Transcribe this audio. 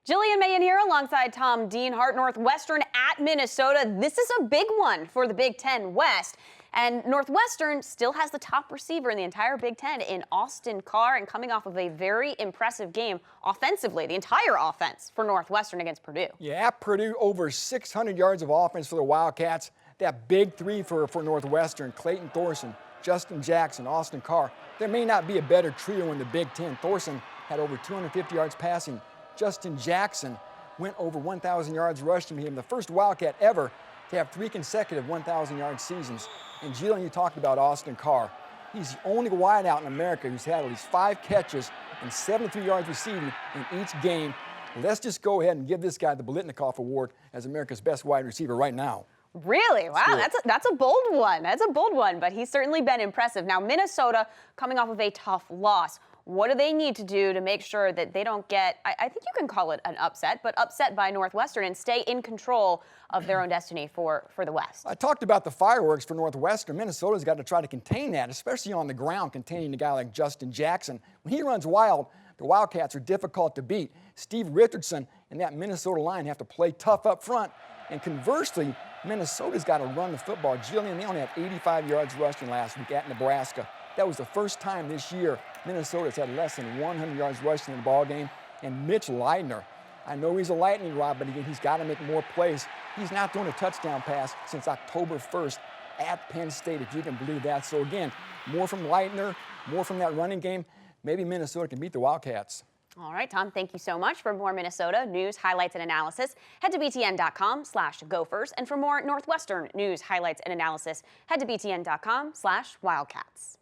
Jillian Mahen here alongside Tom Dienhart. Northwestern at Minnesota. This is a big one for the Big Ten West. And Northwestern still has the top receiver in the entire Big Ten in Austin Carr, and coming off of a very impressive game offensively, the entire offense for Northwestern against Purdue. Yeah, at Purdue, over 600 yards of offense for the Wildcats. That big three for Northwestern: Clayton Thorson, Justin Jackson, Austin Carr. There may not be a better trio in the Big Ten. Thorson had over 250 yards passing. Justin Jackson went over 1,000 yards rushing. He became the first Wildcat ever to have 3 consecutive 1,000-yard seasons. And Jillian, you talked about Austin Carr. He's the only wideout in America who's had at least 5 catches and 73 yards receiving in each game. Let's just go ahead and give this guy the Bolitnikoff Award as America's best wide receiver right now. Really? Wow, that's a bold one. That's a bold one, but he's certainly been impressive. Now, Minnesota coming off of a tough loss. What do they need to do to make sure that they don't get, I think you can call it an upset, but upset by Northwestern and stay in control of their own destiny for the West? I talked about the fireworks for Northwestern. Minnesota's got to try to contain that, especially on the ground, containing a guy like Justin Jackson. When he runs wild, the Wildcats are difficult to beat. Steve Richardson and that Minnesota line have to play tough up front. And conversely, Minnesota's got to run the football. Jillian, they only had 85 yards rushing last week at Nebraska. That was the first time this year Minnesota's had less than 100 yards rushing in the ball game. And Mitch Leidner, I know he's a lightning rod, but again, he's got to make more plays. He's not thrown a touchdown pass since October 1st at Penn State, if you can believe that. So again, more from Leidner, more from that running game. Maybe Minnesota can beat the Wildcats. All right, Tom, thank you so much. For more Minnesota news, highlights, and analysis, head to btn.com/gophers. And for more Northwestern news, highlights, and analysis, head to btn.com/wildcats.